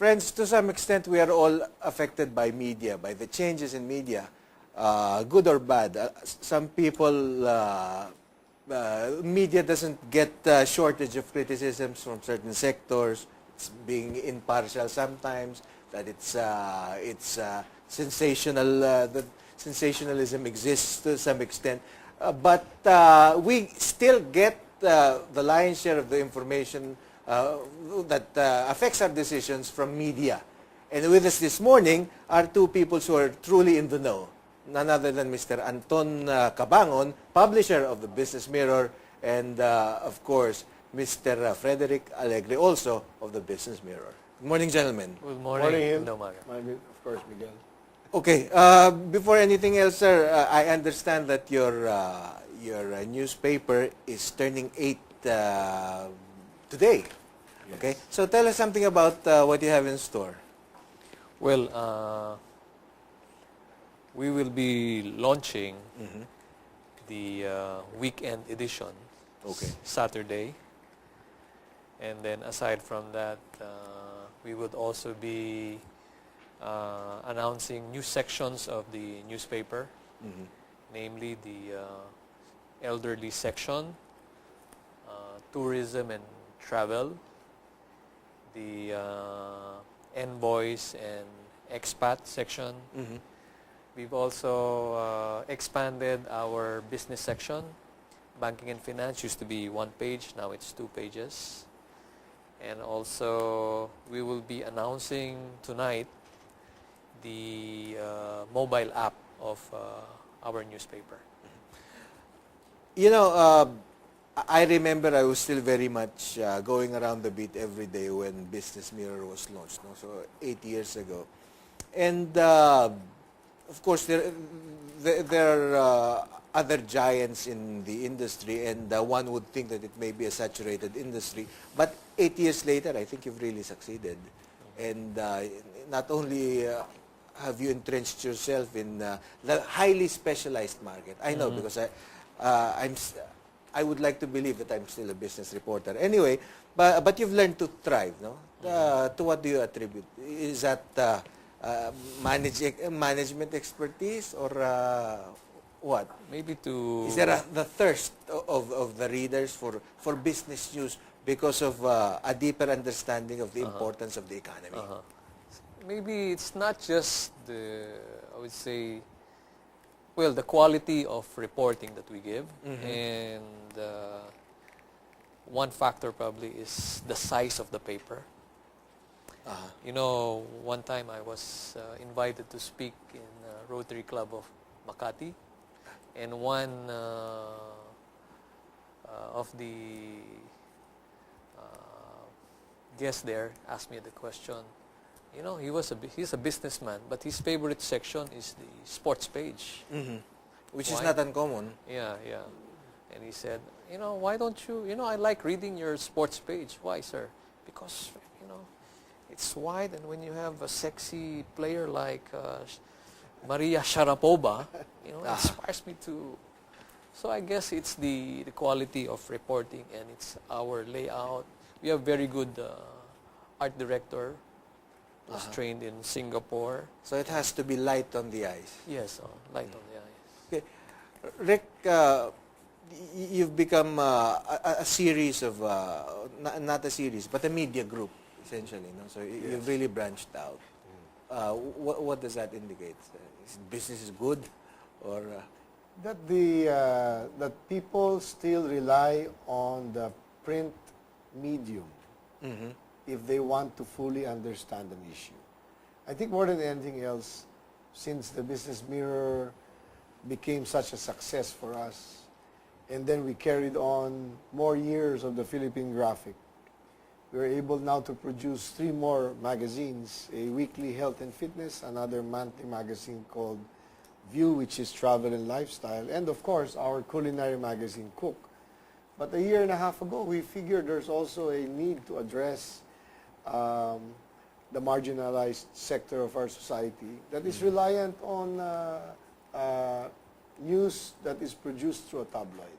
friends, to some extent, we are all affected by media, by the changes in media, good or bad. Some people, media doesn't get a shortage of criticisms from certain sectors. It's being impartial sometimes, that it's sensational, that sensationalism exists to some extent. But we still get the lion's share of the information that affects our decisions from media. And with us this morning are two people who are truly in the know. None other than Mr. Anton Cabangon, publisher of the Business Mirror, and of course, Mr. Frederick Alegre, also of the Business Mirror. Good morning, gentlemen. Good morning. Of course, Miguel. Okay, before anything else, sir, I understand that your newspaper is turning 8 today. Yes. Okay, so tell us something about what you have in store. Well, we will be launching the weekend edition Saturday. And then aside from that, we would also be announcing new sections of the newspaper, namely the elderly section, tourism and travel, the envoys and expat section. We've also expanded our business section. Banking and finance used to be 1 page, now it's 2 pages. And also, we will be announcing tonight the mobile app of our newspaper. You know, I remember I was still very much going around the beat every day when Business Mirror was launched, no? So 8 years ago. And of course, there are other giants in the industry, and one would think that it may be a saturated industry. But 8 years later, I think you've really succeeded. And not only have you entrenched yourself in the highly specialized market. I know because I would like to believe that I'm still a business reporter. Anyway, but you've learned to thrive, no? To what do you attribute? Is that management expertise or what? Maybe to... Is there the thirst of the readers for business news because of a deeper understanding of the importance of the economy? Maybe it's not just the, I would say, well, the quality of reporting that we give, and one factor probably is the size of the paper. You know, one time I was invited to speak in Rotary Club of Makati, and one of the guests there asked me the question. You know, he's a businessman, but his favorite section is the sports page. Which is not uncommon. Yeah. And he said, you know, why don't you, I like reading your sports page. Why, sir? Because, it's wide, and when you have a sexy player like Maria Sharapova, it inspires me to... So I guess it's the quality of reporting, and it's our layout. We have very good art director, was trained in Singapore. So it has to be light on the eyes. Yes, light on the eyes. Okay. Rick, you've become a series of, not a series, but a media group, essentially. No? So you've really branched out. What does that indicate? Is business is good? Or that people still rely on the print medium if they want to fully understand an issue. I think more than anything else, since the Business Mirror became such a success for us, and then we carried on more years of the Philippine Graphic, we were able now to produce 3 more magazines, a weekly health and fitness, another monthly magazine called View, which is travel and lifestyle, and of course our culinary magazine, Cook. But a year and a half ago, we figured there's also a need to address the marginalized sector of our society that is reliant on news that is produced through a tabloid.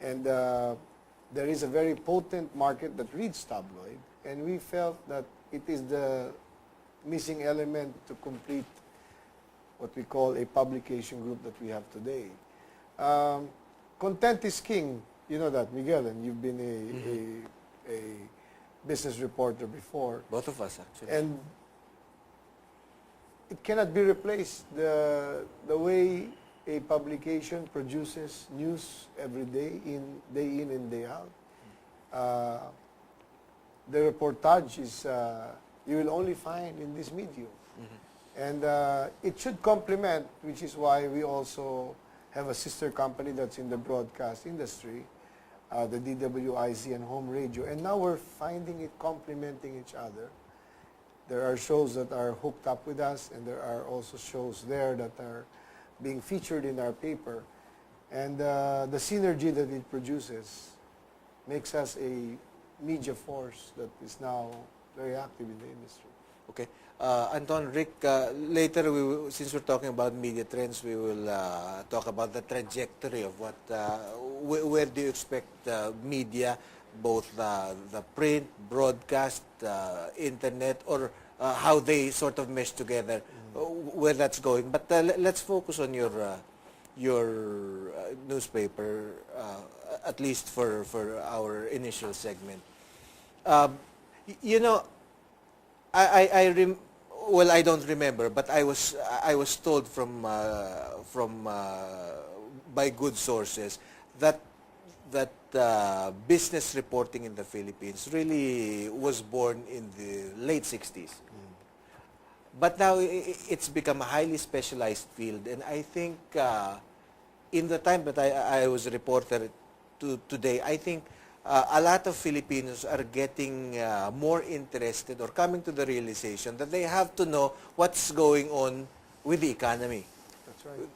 And there is a very potent market that reads tabloid, and we felt that it is the missing element to complete what we call a publication group that we have today. Content is king. You know that, Miguel, and you've been a business reporter before. Both of us, actually. And it cannot be replaced. The way a publication produces news every day in and day out. The reportage is you will only find in this medium. And it should complement, which is why we also have a sister company that's in the broadcast industry, the DWIZ and Home Radio. And now we're finding it complementing each other. There are shows that are hooked up with us, and there are also shows there that are being featured in our paper. And the synergy that it produces makes us a media force that is now very active in the industry. Okay. Anton, Rick, later, since we're talking about media trends, we will talk about the trajectory of what, where do you expect media, both the print, broadcast, internet, or how they sort of mesh together, where that's going. But let's focus on your newspaper, at least for our initial segment. You know, well, I don't remember, but I was told from by good sources that business reporting in the Philippines really was born in the late 60s. But now it's become a highly specialized field, and I think in the time that I was a reporter today, I think a lot of Filipinos are getting more interested or coming to the realization that they have to know what's going on with the economy. That's right.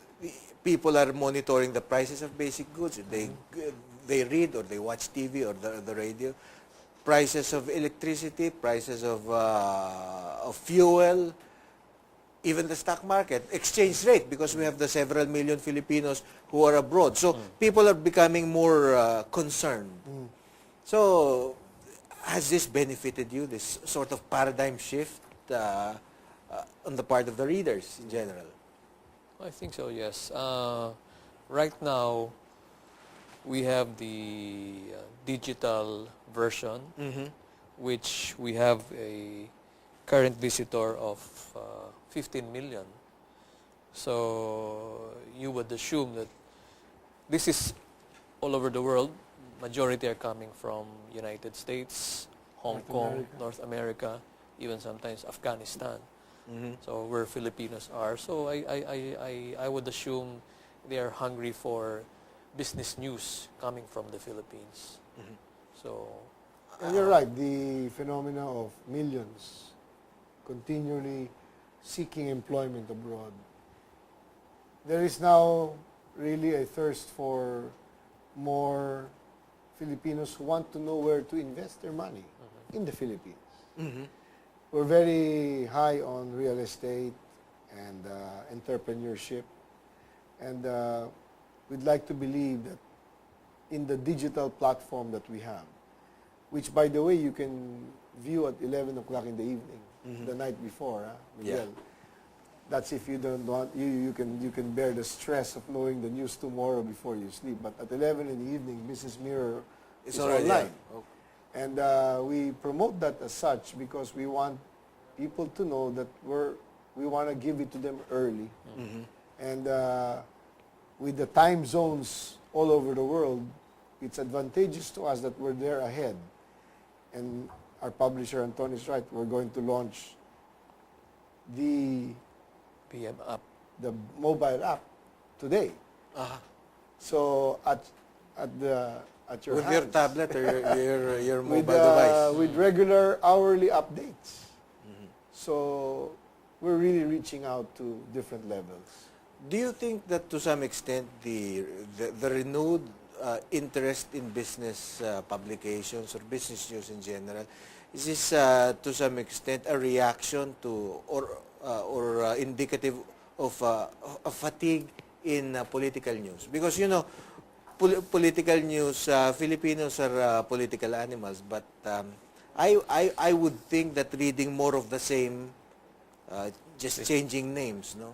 People are monitoring the prices of basic goods. They read or they watch TV or the radio. Prices of electricity, prices of fuel, even the stock market, exchange rate, because we have the several million Filipinos who are abroad. So people are becoming more concerned. So has this benefited you, this sort of paradigm shift on the part of the readers in general? I think so, yes. Right now, we have the digital version, which we have a current visitor of 15 million. So you would assume that this is all over the world. Majority are coming from United States, Hong Kong, North America, even sometimes Afghanistan. So where Filipinos are. So I would assume they are hungry for business news coming from the Philippines. So And you're right, the phenomena of millions continually seeking employment abroad. There is now really a thirst for more Filipinos who want to know where to invest their money in the Philippines. We're very high on real estate and entrepreneurship, and we'd like to believe that in the digital platform that we have, which, by the way, you can view at 11 o'clock in the evening, the night before, Miguel. That's if you don't want, you can bear the stress of knowing the news tomorrow before you sleep. But at 11 in the evening, Business Mirror is online. And we promote that as such because we want people to know that we want to give it to them early. And with the time zones all over the world, it's advantageous to us that we're there ahead. And our publisher, Anton, is right. We're going to launch the PM app, the mobile app today. So at your with hands, your tablet or your mobile device, with regular hourly updates. So we're really reaching out to different levels. do you think that to some extent the renewed interest in business publications or business news in general is this to some extent a reaction to or indicative of a fatigue in political news? Because you know, political news, Filipinos are political animals, but I would think that reading more of the same, just changing names, no?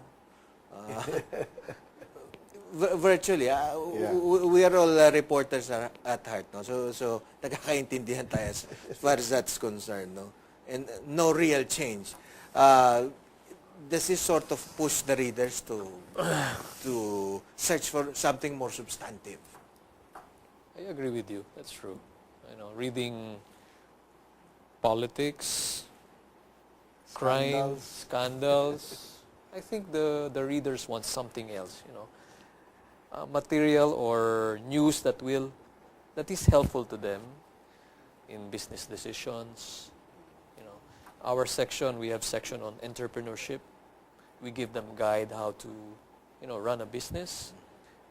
Virtually, we are all reporters at heart, no? So nagkakaintindihan tayo as far as that's concerned, no? And no real change. Does this sort of push the readers to search for something more substantive? I agree with you. That's true. Reading politics, crime, scandals. I think the readers want something else. Material or news that is helpful to them in business decisions. Our section, we have section on entrepreneurship. We give them guide how to, run a business.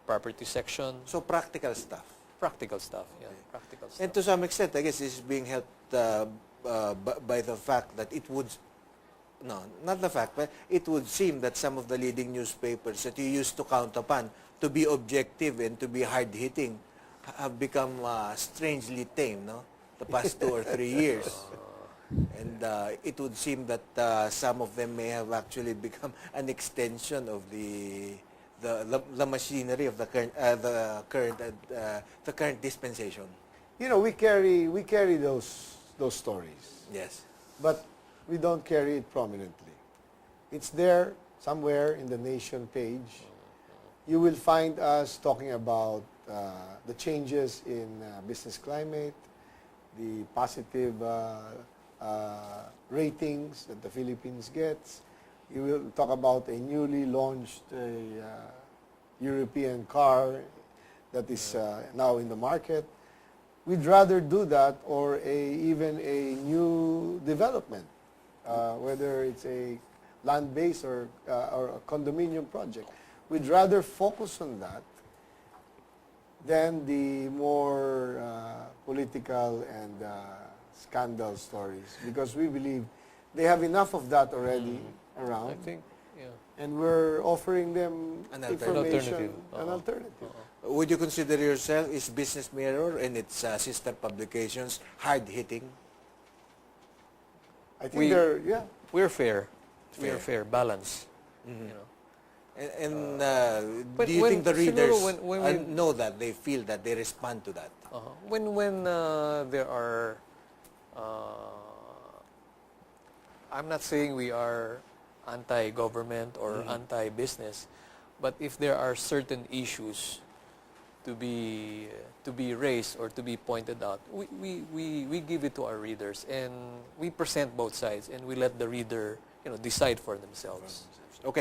Property section. So practical stuff. Practical stuff, yeah. Okay. Practical stuff. And to some extent, I guess this is being helped by the fact that it would, no, not the fact, but it would seem that some of the leading newspapers that you used to count upon to be objective and to be hard-hitting have become strangely tame, no? The past 2 or 3 years. And it would seem that some of them may have actually become an extension of the machinery of the current dispensation. We carry those stories. Yes. But we don't carry it prominently. It's there somewhere in the Nation page. You will find us talking about the changes in business climate, the positive ratings that the Philippines gets. You will talk about a newly launched European car that is now in the market. We'd rather do that, or even a new development, whether it's a land-based or a condominium project. We'd rather focus on that than the more political and scandal stories, because we believe they have enough of that already around. I think, yeah. And we're offering them An information, alternative. an alternative. Would you consider yourself, is Business Mirror and its sister publications hard-hitting? I think they're, We're fair. Fair. We're fair, balance. And but do you when- think the readers siguro when we- know that, they feel that, they respond to that? When there are, I'm not saying we are anti-government or anti-business, but if there are certain issues to be raised or to be pointed out, we give it to our readers, and we present both sides, and we let the reader decide for themselves.